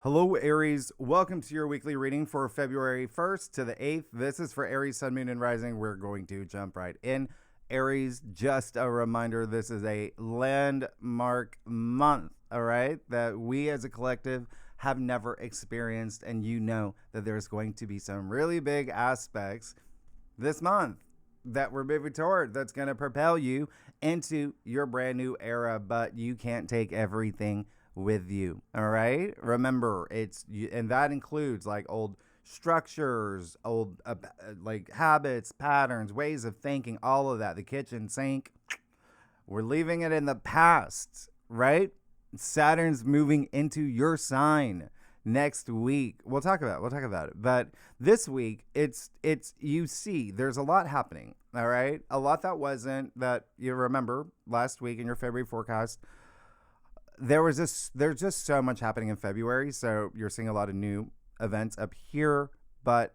Hello, Aries. Welcome to your weekly reading for February 1st to the 8th. This is for Aries, Sun, Moon, and Rising. We're going to jump right in. Aries, just a reminder, this is a landmark month, all right, that we as a collective have never experienced. And you know that there's going to be some really big aspects this month that we're moving toward that's going to propel you into your brand new era, but you can't take everything with you. All right. Remember, and that includes like old structures, old like habits, patterns, ways of thinking, all of that. The kitchen sink, we're leaving it in the past, right? Saturn's moving into your sign next week. We'll talk about it. But this week, it's you see, there's a lot happening. All right, a lot that you remember last week in your February forecast. There's just so much happening in February, so you're seeing a lot of new events up here, but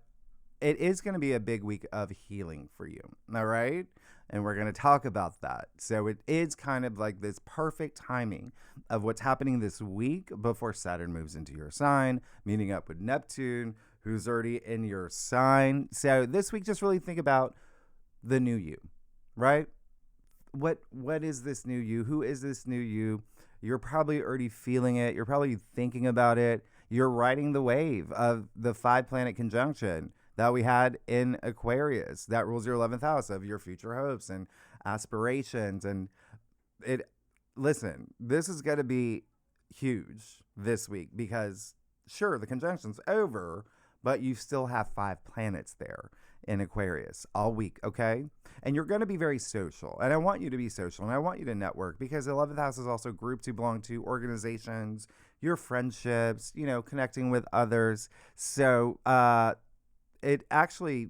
it is going to be a big week of healing for you. All right, and we're going to talk about that. So it is kind of like this perfect timing of what's happening this week before Saturn moves into your sign, meeting up with Neptune, who's already in your sign. So this week, just really think about the new you, right? What is this new you? Who is this new you? You're probably already feeling it. You're probably thinking about it. You're riding the wave of the 5-planet conjunction that we had in Aquarius that rules your 11th house of your future hopes and aspirations. And listen, this is going to be huge this week because sure, the conjunction's over, but you still have 5 planets there in Aquarius all week, okay? And you're going to be very social. And I want you to be social and I want you to network because the 11th house is also groups you belong to, organizations, your friendships, connecting with others. So it actually,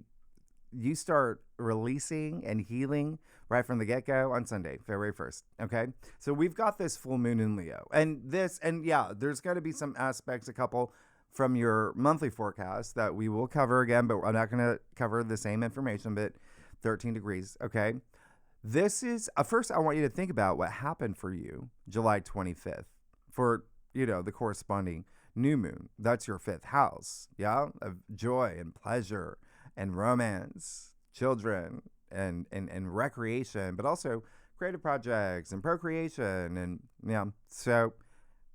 you start releasing and healing right from the get-go on Sunday, February 1st, okay? So we've got this full moon in Leo. And there's going to be some aspects, a couple from your monthly forecast that we will cover again, but I'm not going to cover the same information, but 13 degrees, okay? This is, first I want you to think about what happened for you July 25th for, the corresponding new moon. That's your 5th house, yeah? Of joy and pleasure and romance, children and recreation, but also creative projects and procreation and, so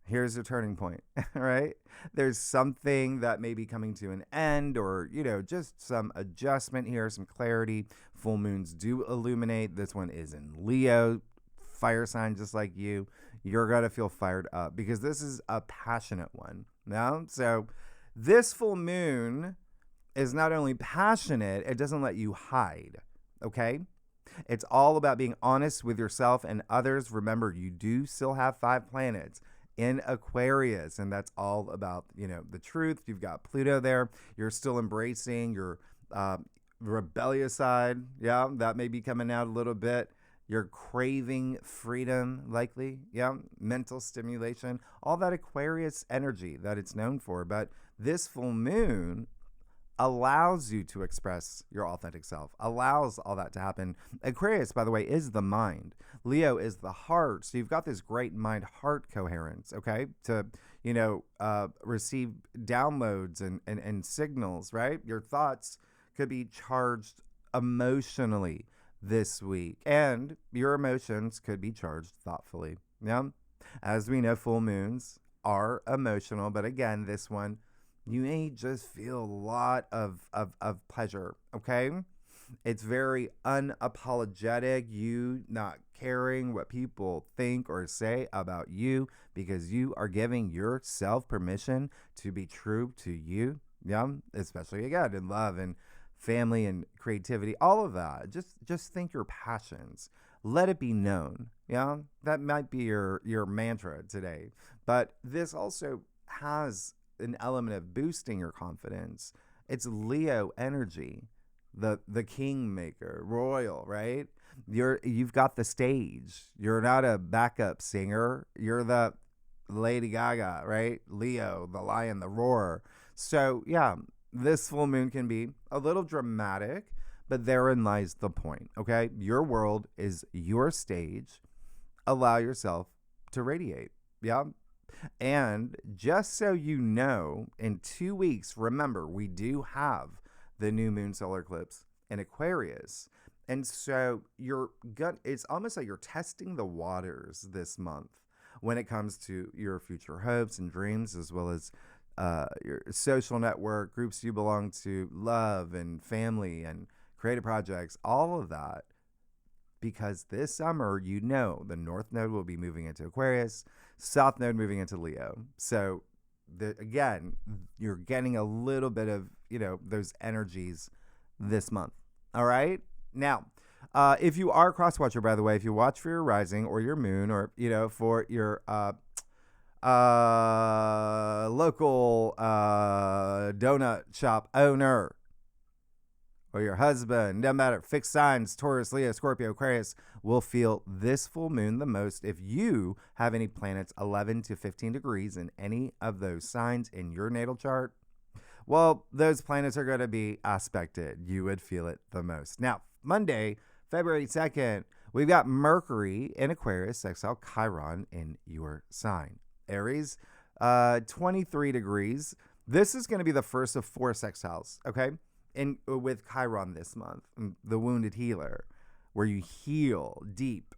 here's a turning point, right? There's something that may be coming to an end or, just some adjustment here, some clarity. Full moons do illuminate. This one is in Leo, fire sign just like you. You're going to feel fired up because this is a passionate one. Now, so this full moon is not only passionate, it doesn't let you hide, okay? It's all about being honest with yourself and others. Remember, you do still have 5 planets in Aquarius, and that's all about, the truth. You've got Pluto there. You're still embracing your rebellious side. Yeah, that may be coming out a little bit. You're craving freedom, likely. Yeah, mental stimulation, all that Aquarius energy that it's known for. But this full moon allows you to express your authentic self, allows all that to happen. Aquarius, by the way, is the mind. Leo is the heart. So you've got this great mind-heart coherence, okay, to, receive downloads and signals, right? Your thoughts could be charged emotionally this week, and your emotions could be charged thoughtfully. Yeah. As we know, full moons are emotional, but again, this one, you may just feel a lot of pleasure, okay? It's very unapologetic, you not caring what people think or say about you because you are giving yourself permission to be true to you, yeah? Especially, again, in love and family and creativity, all of that. Just think your passions. Let it be known, yeah? That might be your mantra today. But this also has an element of boosting your confidence. It's Leo energy, the kingmaker, royal, right? You've got the stage. You're not a backup singer. You're the Lady Gaga, right? Leo, the lion, the roar. So yeah, this full moon can be a little dramatic, but therein lies the point, okay? Your world is your stage. Allow yourself to radiate. Yeah. And just so you know, in 2 weeks, remember, we do have the new moon solar eclipse in Aquarius. And so it's almost like you're testing the waters this month when it comes to your future hopes and dreams, as well as your social network, groups you belong to, love and family and creative projects, all of that. Because this summer, the North Node will be moving into Aquarius, South Node moving into Leo. So, again, you're getting a little bit of, those energies this month. All right? Now, if you are a cross watcher, by the way, if you watch for your rising or your moon or, for your local donut shop owner, or your husband, no matter, fixed signs, Taurus, Leo, Scorpio, Aquarius, will feel this full moon the most if you have any planets 11 to 15 degrees in any of those signs in your natal chart. Well, those planets are going to be aspected. You would feel it the most. Now, Monday, February 2nd, we've got Mercury in Aquarius, sextile Chiron in your sign. Aries, 23 degrees. This is going to be the first of 4 sextiles, okay? And with Chiron this month, the wounded healer, where you heal deep,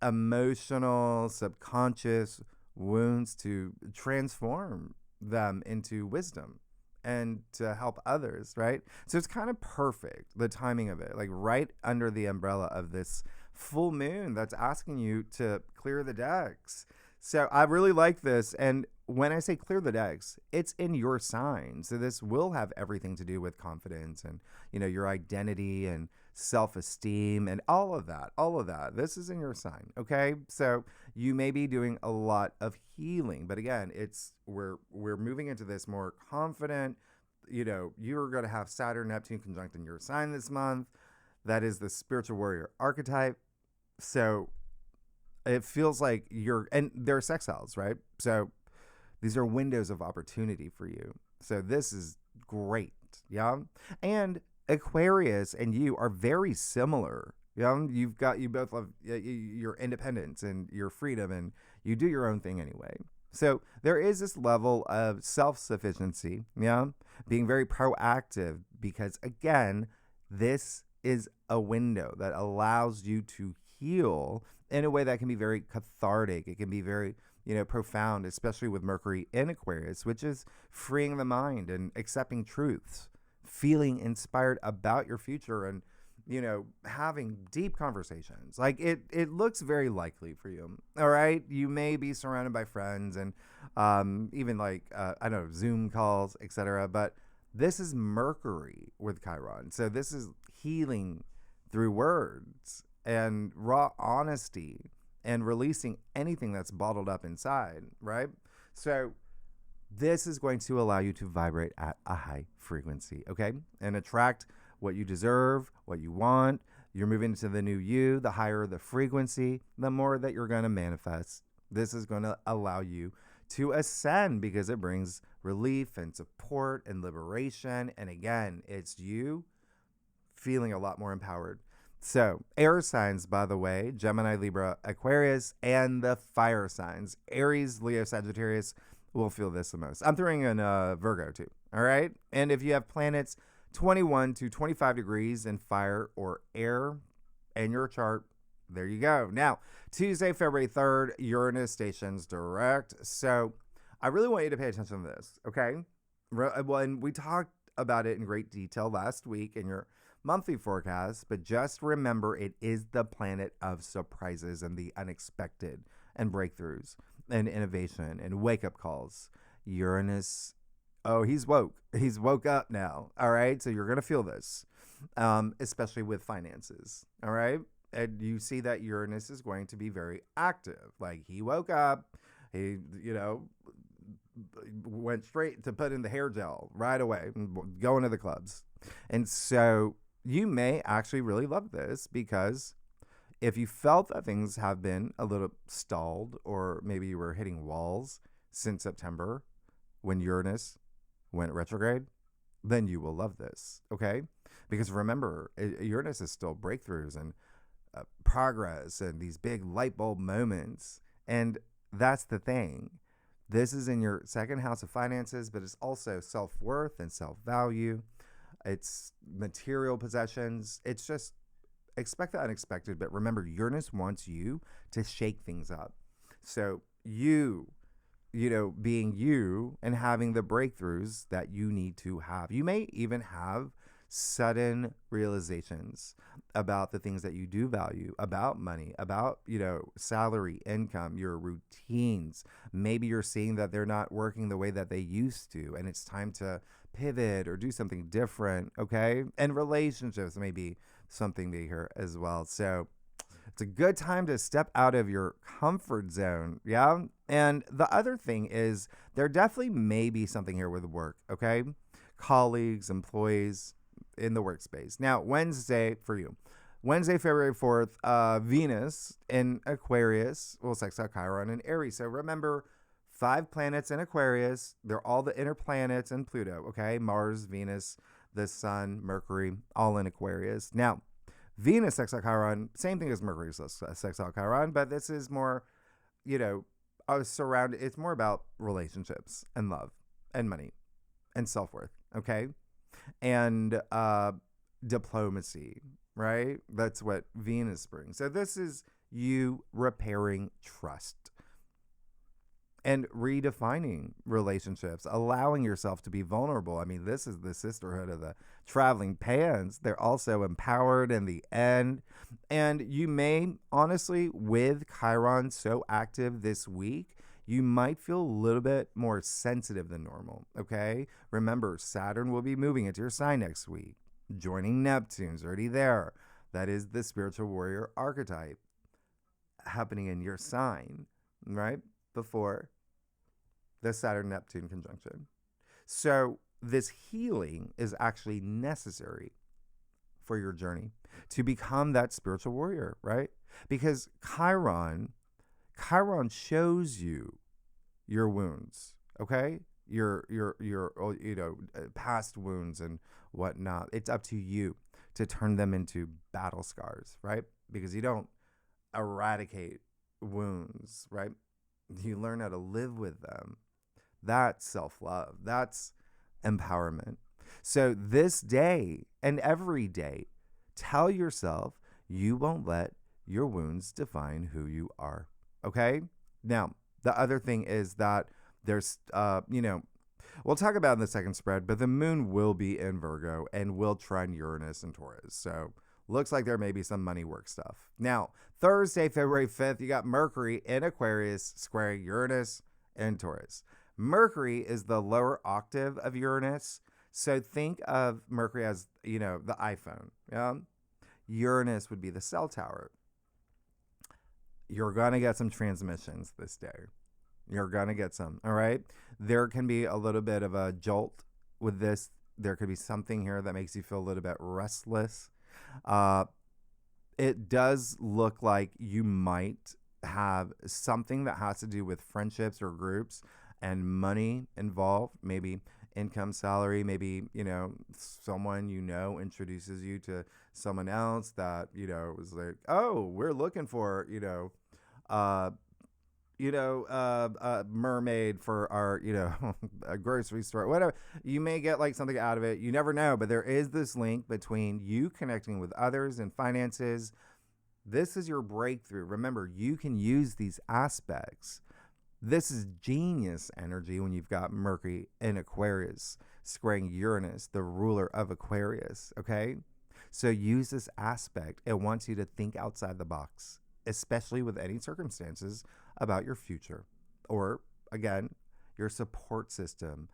emotional, subconscious wounds to transform them into wisdom and to help others, right? So it's kind of perfect, the timing of it, like right under the umbrella of this full moon that's asking you to clear the decks. So I really like this. And when I say clear the decks, it's in your sign. So this will have everything to do with confidence and, your identity and self-esteem and all of that. All of that. This is in your sign. Okay. So you may be doing a lot of healing, but again, we're moving into this more confident, you're going to have Saturn, Neptune conjunct in your sign this month. That is the spiritual warrior archetype. So it feels like and they're sextiles, right? So these are windows of opportunity for you. So this is great. Yeah. And Aquarius and you are very similar. Yeah. You both love your independence and your freedom, and you do your own thing anyway. So there is this level of self-sufficiency. Yeah. Being very proactive, because again, this is a window that allows you to heal in a way that can be very cathartic. It can be very, profound, especially with Mercury in Aquarius, which is freeing the mind and accepting truths, feeling inspired about your future, and, having deep conversations. Like it looks very likely for you. All right. You may be surrounded by friends and even like, I don't know, Zoom calls, etc. But this is Mercury with Chiron. So this is healing through words and raw honesty and releasing anything that's bottled up inside, right? So this is going to allow you to vibrate at a high frequency, okay? And attract what you deserve, what you want. You're moving into the new you. The higher the frequency, the more that you're going to manifest. This is going to allow you to ascend because it brings relief and support and liberation. And again, it's you feeling a lot more empowered. So, air signs, by the way, Gemini, Libra, Aquarius, and the fire signs, Aries, Leo, Sagittarius, will feel this the most. I'm throwing in Virgo too, all right? And if you have planets 21 to 25 degrees in fire or air in your chart, there you go. Now, Tuesday, February 3rd, Uranus stations direct. So, I really want you to pay attention to this, okay? Well, and we talked about it in great detail last week in your monthly forecast, but just remember it is the planet of surprises and the unexpected and breakthroughs and innovation and wake-up calls. Uranus, he's woke. He's woke up now, all right? So you're going to feel this, especially with finances, all right? And you see that Uranus is going to be very active. Like he woke up, he, went straight to put in the hair gel right away, going to the clubs. And so you may actually really love this, because if you felt that things have been a little stalled, or maybe you were hitting walls since September when Uranus went retrograde, then you will love this, okay? Because remember, Uranus is still breakthroughs and progress and these big light bulb moments. And that's the thing. This is in your second house of finances, but it's also self-worth and self-value. It's material possessions. It's just expect the unexpected, but remember, Uranus wants you to shake things up. So being you and having the breakthroughs that you need to have. You may even have sudden realizations about the things that you do value, about money, about, salary, income, your routines. Maybe you're seeing that they're not working the way that they used to, and it's time to pivot or do something different, okay? And relationships may be something big here as well. So it's a good time to step out of your comfort zone. Yeah. And the other thing is there definitely may be something here with work. Okay. Colleagues, employees in the workspace. Now, Wednesday for you, Wednesday, February 4th, Venus in Aquarius will sextile Chiron in Aries. So remember, 5 planets in Aquarius. They're all the inner planets and Pluto. Okay. Mars, Venus, the Sun, Mercury, all in Aquarius. Now, Venus sextile Chiron, same thing as Mercury sextile Chiron, but this is more, surrounded. It's more about relationships and love and money and self-worth, okay? And diplomacy, right? That's what Venus brings. So this is you repairing trust and redefining relationships, allowing yourself to be vulnerable. I mean, this is the sisterhood of the traveling pans. They're also empowered in the end. And you may, honestly, with Chiron so active this week, you might feel a little bit more sensitive than normal, okay? Remember, Saturn will be moving into your sign next week, joining Neptune's already there. That is the spiritual warrior archetype happening in your sign, right? Before the Saturn-Neptune conjunction. So this healing is actually necessary for your journey to become that spiritual warrior, right? Because Chiron shows you your wounds, okay? Your past wounds and whatnot. It's up to you to turn them into battle scars, right? Because you don't eradicate wounds, right? You learn how to live with them. That's self-love. That's empowerment. So this day and every day, tell yourself you won't let your wounds define who you are. Okay? Now, the other thing is that there's, we'll talk about in the second spread, but the moon will be in Virgo and will trine Uranus and Taurus. So looks like there may be some money work stuff. Now, Thursday, February 5th, you got Mercury in Aquarius squaring Uranus and Taurus. Mercury is the lower octave of Uranus. So think of Mercury as, the iPhone. Yeah? Uranus would be the cell tower. You're going to get some transmissions this day. You're going to get some. All right. There can be a little bit of a jolt with this. There could be something here that makes you feel a little bit restless. It does look like you might have something that has to do with friendships or groups and money involved, maybe income, salary, maybe, someone introduces you to someone else that, was like, oh, we're looking for, a mermaid for our, a grocery store, whatever. You may get like something out of it. You never know, but there is this link between you connecting with others and finances. This is your breakthrough. Remember, you can use these aspects. This is genius energy when you've got Mercury in Aquarius squaring Uranus, the ruler of Aquarius, okay? So use this aspect. It wants you to think outside the box, especially with any circumstances about your future or, again, your support system,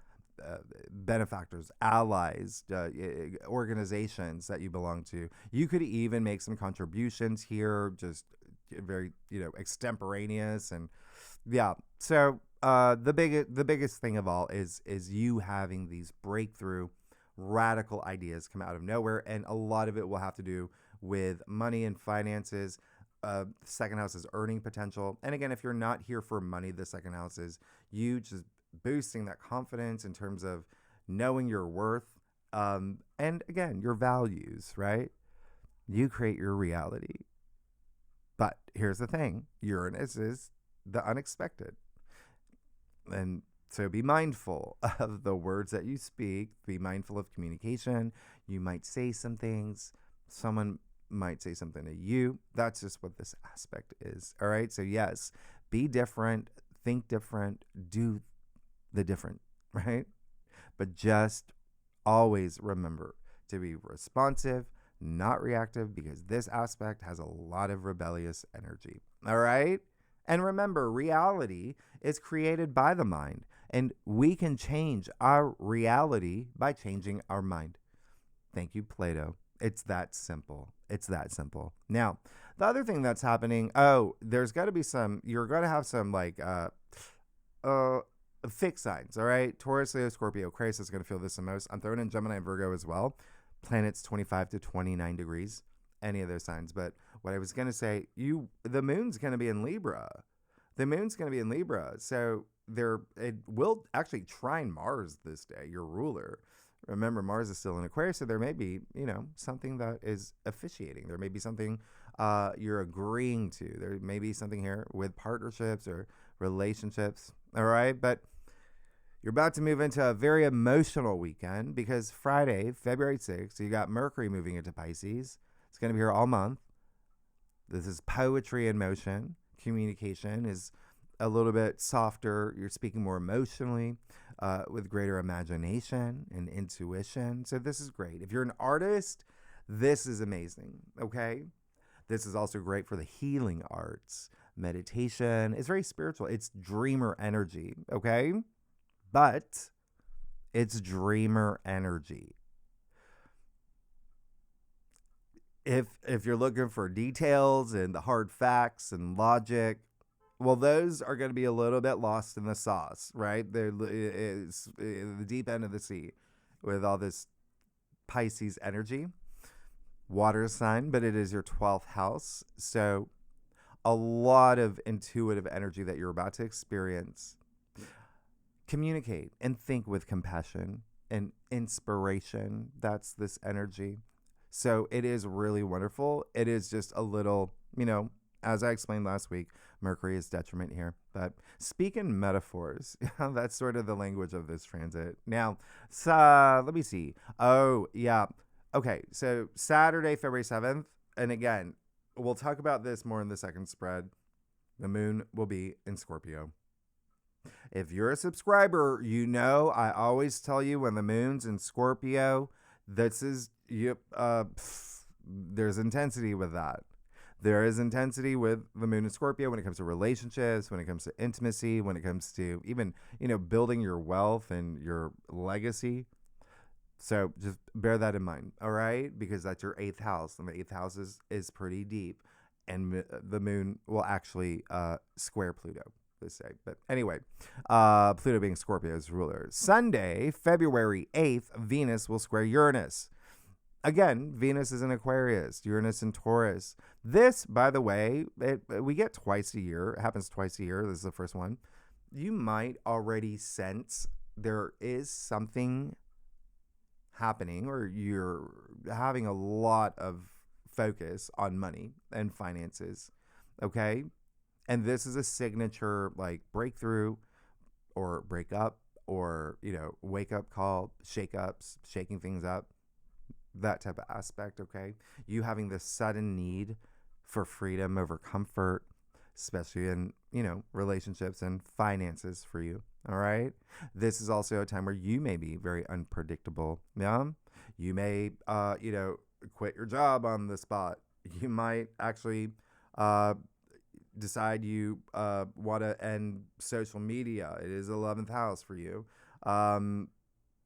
benefactors, allies, organizations that you belong to. You could even make some contributions here, just very, extemporaneous. And yeah, so the biggest thing of all is you having these breakthrough radical ideas come out of nowhere, and a lot of it will have to do with money and finances. Second house is earning potential, and again, if you're not here for money, the second house is you just boosting that confidence in terms of knowing your worth, and again, your values, right? You create your reality. But here's the thing, Uranus is the unexpected. And so be mindful of the words that you speak. Be mindful of communication. You might say some things. Someone might say something to you. That's just what this aspect is. All right. So, yes, be different, think different, do the different, right? But just always remember to be responsive, not reactive, because this aspect has a lot of rebellious energy. All right. And remember, reality is created by the mind, and we can change our reality by changing our mind. Thank you, Plato. It's that simple. It's that simple. Now, the other thing that's happening, there's got to be you're going to have some uh, fixed signs, all right? Taurus, Leo, Scorpio, Aquarius is going to feel this the most. I'm throwing in Gemini and Virgo as well. Planets 25 to 29 degrees, any of those signs. But what I was going to say, the moon's going to be in Libra. The moon's going to be in Libra. So it will actually trine Mars this day, your ruler. Remember, Mars is still in Aquarius, so there may be, something that is officiating. There may be something you're agreeing to. There may be something here with partnerships or relationships, all right? But you're about to move into a very emotional weekend because Friday, February 6th, you got Mercury moving into Pisces. It's going to be here all month. This is poetry in motion. Communication is a little bit softer. You're speaking more emotionally with greater imagination and intuition. So this is great. If you're an artist, this is amazing, okay? This is also great for the healing arts. Meditation. It's very spiritual. It's dreamer energy, okay? But it's dreamer energy. If you're looking for details and the hard facts and logic, well, those are going to be a little bit lost in the sauce, right? It's the deep end of the sea with all this Pisces energy. Water sign, but it is your 12th house. So a lot of intuitive energy that you're about to experience. Communicate and think with compassion and inspiration. That's this energy. So it is really wonderful. It is just a little, as I explained last week, Mercury is detriment here. But speak in metaphors. That's sort of the language of this transit. Now, let me see. Oh, yeah. Okay, so Saturday, February 7th. And again, we'll talk about this more in the second spread. The moon will be in Scorpio. If you're a subscriber, I always tell you when the moon's in Scorpio, there's intensity with that. There is intensity with the moon in Scorpio when it comes to relationships, when it comes to intimacy, when it comes to even, building your wealth and your legacy. So just bear that in mind, all right? Because that's your 8th house, and the 8th house is pretty deep, and the moon will actually square Pluto this day. But anyway, Pluto being Scorpio's ruler. Sunday, February 8th, Venus will square Uranus. Again, Venus is in Aquarius, Uranus in Taurus. This, by the way, we get twice a year. It happens twice a year. This is the first one. You might already sense there is something happening, or you're having a lot of focus on money and finances, okay? And this is a signature breakthrough or breakup or, wake up call, shaking things up, that type of aspect, okay? You having this sudden need for freedom over comfort, especially in, relationships and finances for you, all right? This is also a time where you may be very unpredictable, yeah? You may, quit your job on the spot. You might actually decide you want to end social media. It is 11th house for you.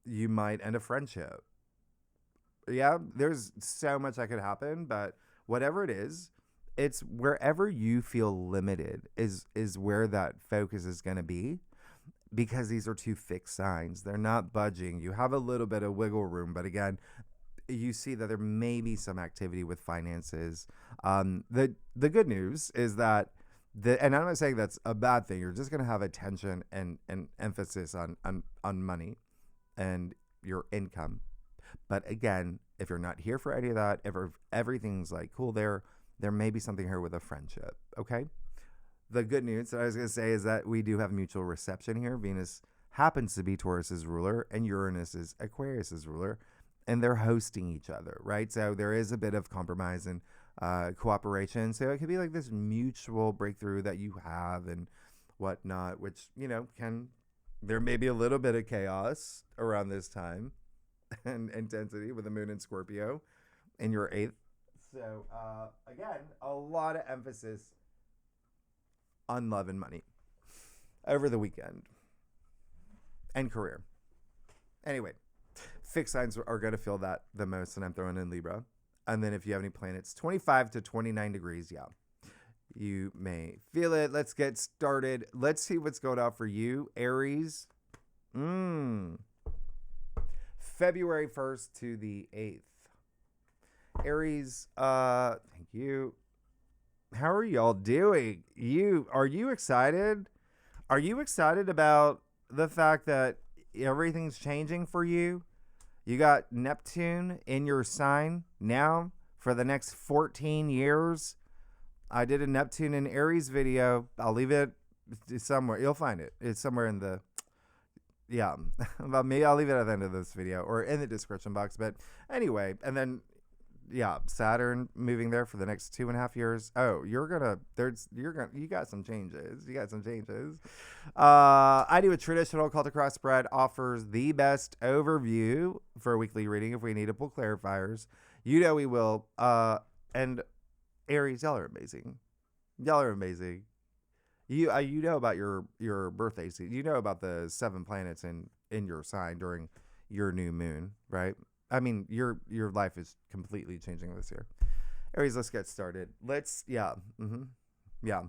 You might end a friendship. Yeah, there's so much that could happen, but whatever it is, it's wherever you feel limited is where that focus is going to be, because these are two fixed signs. They're not budging. You have a little bit of wiggle room, but again, you see that there may be some activity with finances. The good news is that and I'm not saying that's a bad thing. You're just going to have attention and emphasis on money and your income. But again, if you're not here for any of that, if everything's cool there may be something here with a friendship, okay? The good news that I was going to say is that we do have mutual reception here. Venus happens to be Taurus's ruler and Uranus is Aquarius's ruler, and they're hosting each other, right? So there is a bit of compromise and cooperation. So it could be like this mutual breakthrough that you have and whatnot, which, there may be a little bit of chaos around this time and intensity with the moon in Scorpio in your 8th. So, again, a lot of emphasis on love and money over the weekend and career. Anyway, fixed signs are going to feel that the most, and I'm throwing in Libra. And then if you have any planets, 25 to 29 degrees, you may feel it. Let's get started. Let's see what's going on for you, Aries. February 1st to the 8th. Aries, thank you. How are y'all doing? Are you excited? Are you excited about the fact that everything's changing for you? You got Neptune in your sign now for the next 14 years. I did a Neptune in Aries video. I'll leave it somewhere. You'll find it. It's somewhere in the, about me. I'll leave it at the end of this video or in the description box. But anyway, and then, Saturn moving there for the next 2.5 years. Oh, you got some changes. I do a traditional Celtic cross spread, offers the best overview for a weekly reading. If we need to pull clarifiers, we will. And Aries, y'all are amazing. You know about your birthday season. You know about the 7 planets in your sign during your new moon, right? I mean, your life is completely changing this year. Aries, let's get started. Yep. Yep.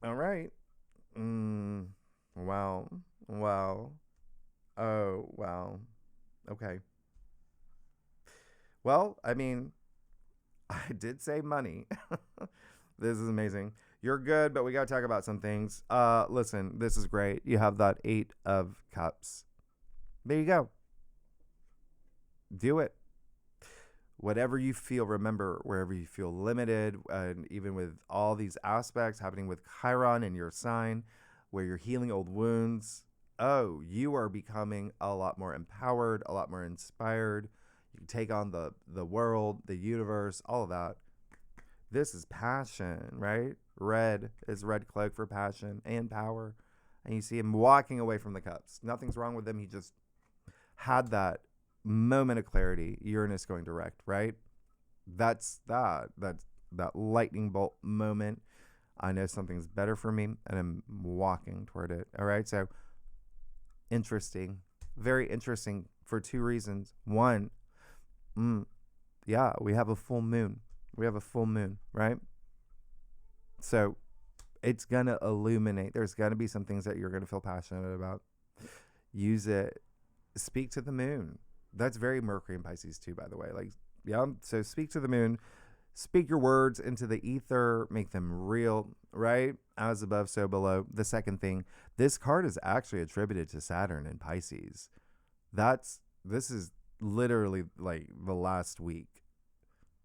All right. Wow. Oh, wow. Okay. Well, I mean, I did say money. This is amazing. You're good, but we got to talk about some things. Listen, this is great. You have that 8 of Cups. There you go. Do it. Whatever you feel, remember, wherever you feel limited, and even with all these aspects happening with Chiron in your sign, where you're healing old wounds, you are becoming a lot more empowered, a lot more inspired. You can take on the world, the universe, all of that. This is passion, right? Red is red cloak for passion and power. And you see him walking away from the cups. Nothing's wrong with him. He just had that moment of clarity. Uranus going direct, right? That's that lightning bolt moment. I know something's better for me, and I'm walking toward it. All right. So interesting, very interesting for 2 reasons. One, we have a full moon. Right? So it's going to illuminate. There's going to be some things that you're going to feel passionate about. Use it. Speak to the moon. That's very Mercury and Pisces too, by the way. So speak to the moon. Speak your words into the ether. Make them real, right? As above, so below. The second thing, this card is actually attributed to Saturn and Pisces. This is literally like the last week,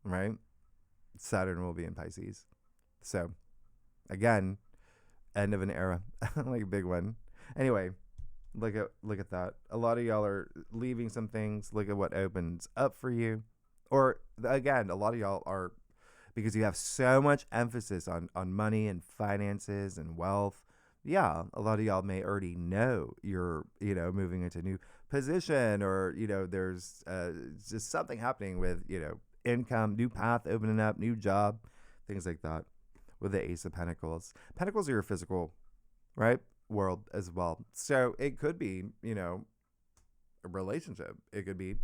right? Saturn will be in Pisces. So, again, end of an era, like a big one. Anyway, look at that. A lot of y'all are leaving some things. Look at what opens up for you. Or, again, a lot of y'all are, because you have so much emphasis on money and finances and wealth. Yeah, a lot of y'all may already know you're, moving into a new position, or, there's just something happening with, income, new path opening up, new job, things like that. With the Ace of Pentacles. Pentacles are your physical, right, world as well. So it could be, a relationship. It could be,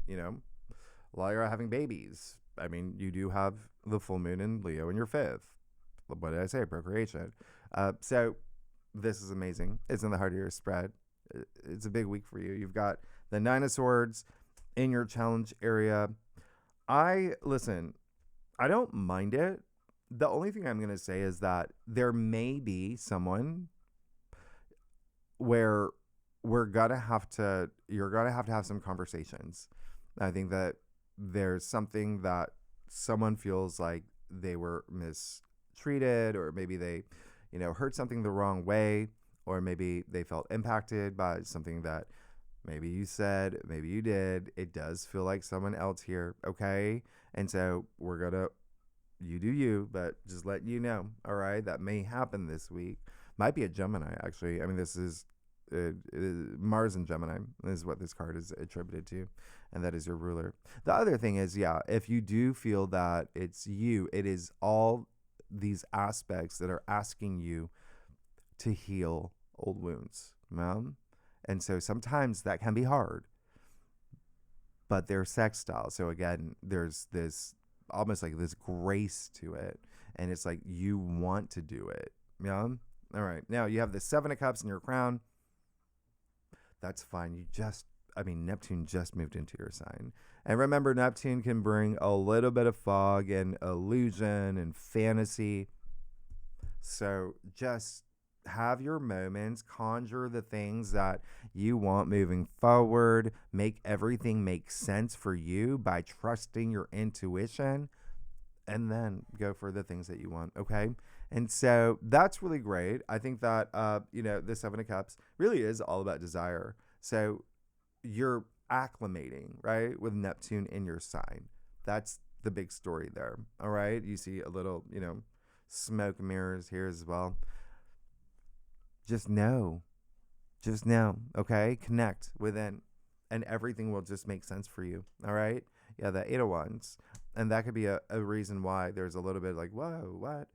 while you're having babies. I mean, you do have the full moon in Leo in your 5th. What did I say? Procreation. So this is amazing. It's in the heart of your spread. It's a big week for you. You've got the 9 of Swords in your challenge area. I don't mind it. The only thing I'm going to say is that there may be someone where you're going to have to have some conversations. I think that there's something that someone feels like they were mistreated, or maybe they, heard something the wrong way, or maybe they felt impacted by something that maybe you said, maybe you did. It does feel like someone else here, okay? And so you do you, but just let you know, all right? That may happen this week. Might be a Gemini, actually. I mean, this is Mars and Gemini is what this card is attributed to, and that is your ruler. The other thing is, yeah, if you do feel that it's you, it is all these aspects that are asking you to heal old wounds, and so sometimes that can be hard, but they're sextile. So again, there's this almost like this grace to it, and it's like you want to do it. All right, now you have the Seven of Cups in your crown. That's fine. Neptune just moved into your sign. And remember, Neptune can bring a little bit of fog and illusion and fantasy. So just have your moments, conjure the things that you want moving forward, make everything make sense for you by trusting your intuition, and then go for the things that you want, okay? And so that's really great. I think that, the Seven of Cups really is all about desire. So you're acclimating, right, with Neptune in your sign. That's the big story there, all right? You see a little, smoke mirrors here as well. Just know, okay? Connect within, and everything will just make sense for you, all right? Yeah, the Eight of Wands. And that could be a reason why there's a little bit like, whoa, what?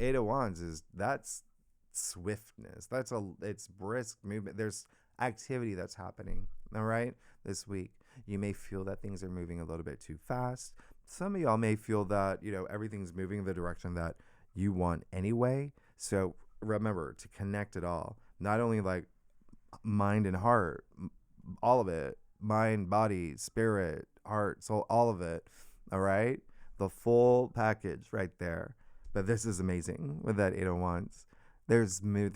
Eight of Wands that's swiftness. It's brisk movement. There's activity that's happening, all right, this week. You may feel that things are moving a little bit too fast. Some of y'all may feel that, everything's moving in the direction that you want anyway. So remember to connect it all, not only like mind and heart, all of it, mind, body, spirit, heart, soul, all of it, all right? The full package right there. But this is amazing with that Eight of Wands. There's things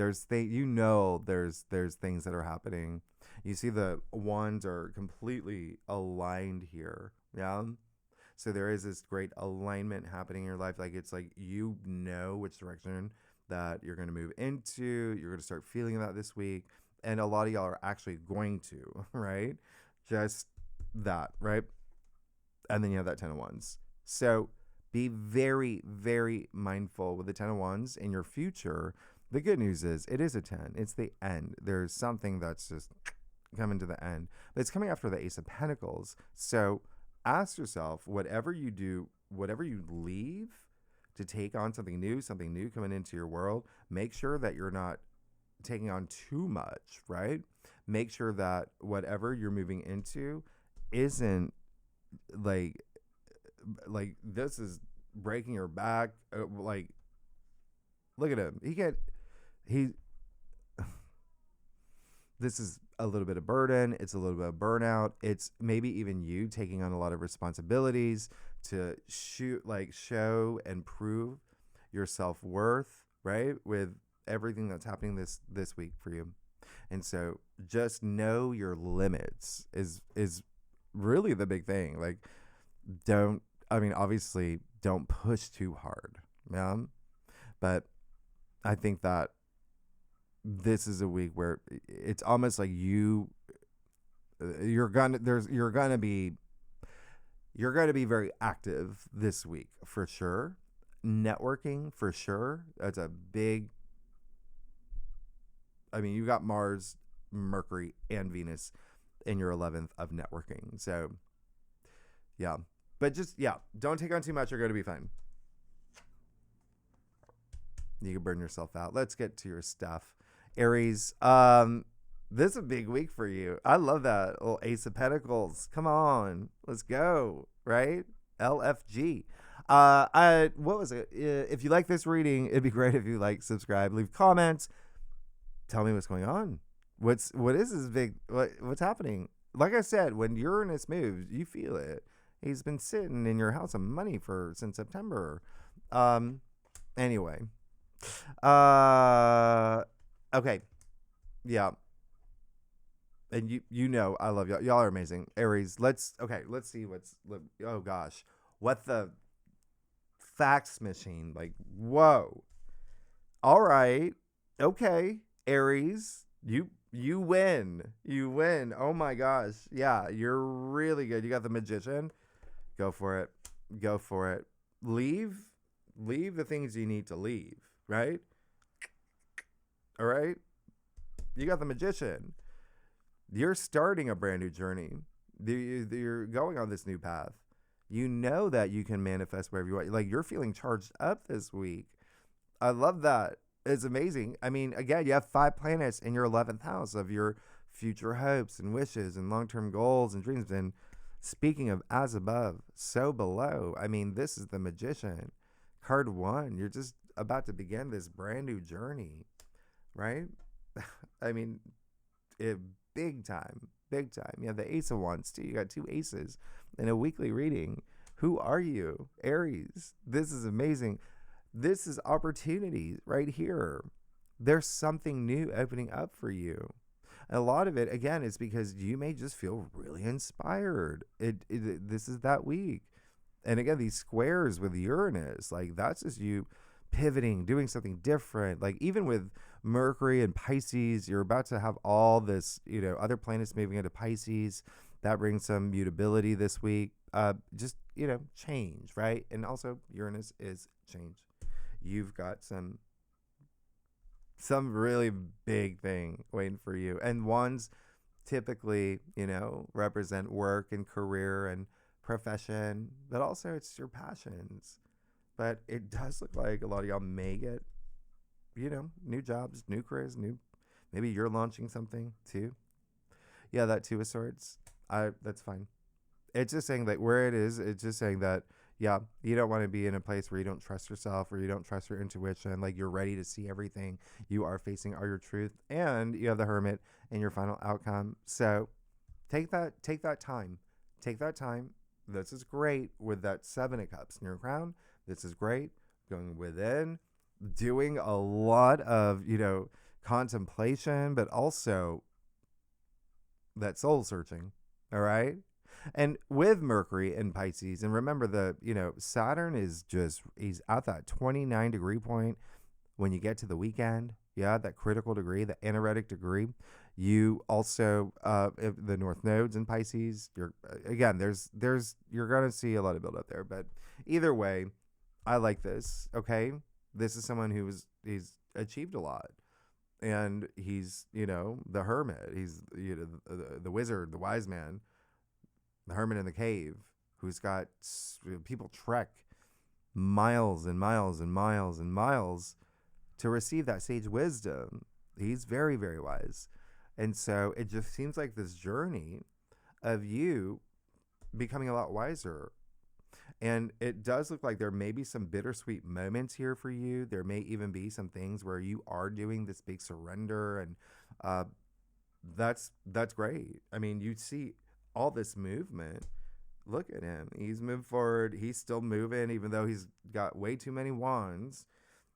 that are happening. You see the wands are completely aligned here. Yeah. So there is this great alignment happening in your life. Like it's like, which direction that you're going to move into. You're going to start feeling that this week. And a lot of y'all are actually going to, right? Just that, right? And then you have that Ten of Wands. So be very, very mindful with the Ten of Wands in your future. The good news is it is a 10. It's the end. There's something that's just coming to the end. But it's coming after the Ace of Pentacles. So ask yourself, whatever you do, whatever you leave to take on something new coming into your world, make sure that you're not taking on too much, right? Make sure that whatever you're moving into isn't like this is breaking your back. Like, look at him. This is a little bit of burden. It's a little bit of burnout. It's maybe even you taking on a lot of responsibilities to show and prove your self-worth, right? With everything that's happening this week for you. And so just know your limits is really the big thing. Like, obviously don't push too hard. Yeah. But I think that this is a week where it's almost like you're gonna be very active this week for sure. Networking for sure. That's a big. You got Mars, Mercury, and Venus in your 11th of networking. So, yeah. But just, don't take on too much. You're going to be fine. You can burn yourself out. Let's get to your stuff. Aries, this is a big week for you. I love that little Ace of Pentacles. Come on. Let's go. Right? LFG. What was it? If you like this reading, it'd be great if you subscribe, leave comments. Tell me what's going on. What is this big? What's happening? Like I said, when Uranus moves, you feel it. He's been sitting in your house of money since September. Anyway. Okay. Yeah. And I love y'all. Y'all are amazing. Aries, let's see oh gosh. What the fax machine. Like, whoa. All right. Okay. Aries, you win. You win. Oh my gosh. Yeah, you're really good. You got the magician. Go for it. Go for it. Leave the things you need to leave, right? All right? You got the magician. You're starting a brand new journey. You're going on this new path. You know that you can manifest wherever you want. Like, you're feeling charged up this week. I love that. It's amazing. I mean, again, you have 5 planets in your 11th house of your future hopes and wishes and long-term goals and dreams. And speaking of as above, so below, I mean, this is the magician. Card 1, you're just about to begin this brand new journey, right? I mean, big time, big time. You have the Ace of Wands too. You got 2 aces in a weekly reading. Who are you? Aries. This is amazing. This is opportunity right here. There's something new opening up for you. And a lot of it, again, is because you may just feel really inspired. This is that week. And again, these squares with Uranus, like that's just you pivoting, doing something different. Like even with Mercury and Pisces, you're about to have all this, other planets moving into Pisces. That brings some mutability this week. Just, change, right? And also Uranus is change. You've got some really big thing waiting for you. And wands typically, represent work and career and profession, but also it's your passions. But it does look like a lot of y'all may get, new jobs, new careers, maybe you're launching something too. Yeah, that 2 of Swords. That's fine. It's just saying that where it is, it's just saying that, yeah, you don't want to be in a place where you don't trust yourself or you don't trust your intuition. Like you're ready to see everything. You are facing all your truth, and you have the Hermit in your final outcome. So take that time. Take that time. This is great with that 7 of Cups in your crown. This is great. Going within, doing a lot of, contemplation, but also that soul searching. All right. And with Mercury and Pisces, and remember Saturn is he's at that 29-degree point when you get to the weekend. Yeah, that critical degree, the anaretic degree. You also, if the North Nodes in Pisces, you're going to see a lot of build up there. But either way, I like this. Okay. This is someone he's achieved a lot. And he's, the hermit. He's, the wizard, the wise man. The hermit in the cave, who's got people trek miles and miles and miles and miles to receive that sage wisdom. He's very, very wise. And so it just seems like this journey of you becoming a lot wiser. And it does look like there may be some bittersweet moments here for you. There may even be some things where you are doing this big surrender. And that's great. I mean, you see all this movement. Look at him. He's moved forward. He's still moving, even though he's got way too many wands.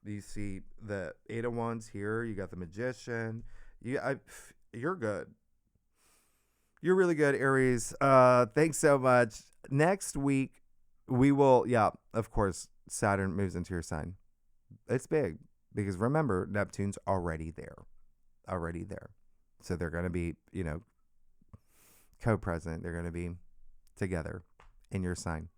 You see the 8 of Wands here. You got the Magician. You're good. You're really good, Aries. Thanks so much. Next week, we will, of course, Saturn moves into your sign. It's big because remember, Neptune's already there. So they're going to be, co-present. They're going to be together in your sign.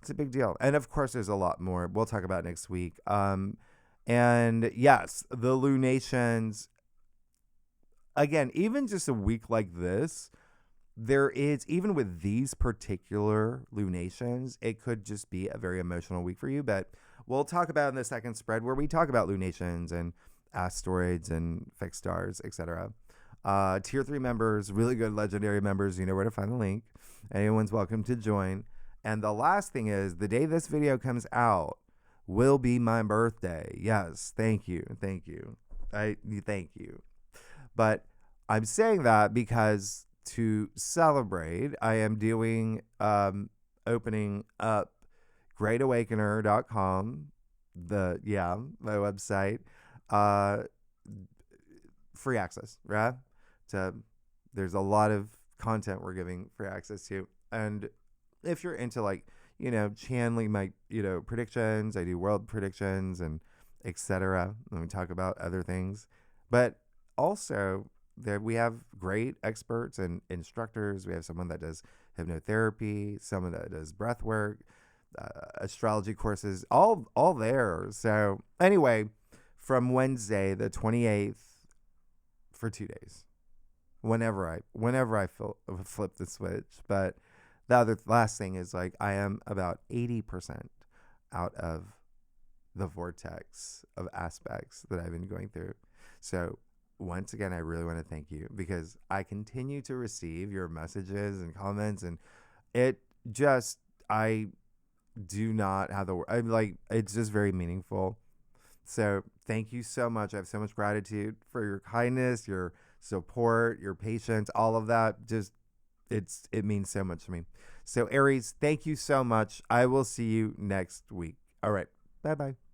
It's a big deal. And of course, there's a lot more we'll talk about next week. And yes, the lunations, again, even just a week like this, there is, even with these particular lunations, it could just be a very emotional week for you. But we'll talk about in the second spread where we talk about lunations and asteroids and fixed stars, etc. Tier 3 members, really good legendary members, you know where to find the link. Anyone's welcome to join. And the last thing is, the day this video comes out will be my birthday. Yes, thank you. Thank you. But I'm saying that because to celebrate, I am doing opening up greatawakener.com, my website, free access, right? There's a lot of content we're giving free access to. And if you're into channeling my, predictions. I do world predictions and etc. And we talk about other things. But also, there we have great experts and instructors. We have someone that does hypnotherapy, someone that does breath work, astrology courses, all there. So anyway, from Wednesday the 28th for 2 days, whenever I flip the switch. But the last thing is, like, I am about 80% out of the vortex of aspects that I've been going through. So once again, I really want to thank you, because I continue to receive your messages and comments, and it just, I do not have the word. I'm like, it's just very meaningful. So thank you so much. I have so much gratitude for your kindness, your support, your patience, all of that. Just, it means so much to me. So Aries, thank you so much. I will see you next week. All right. Bye-bye.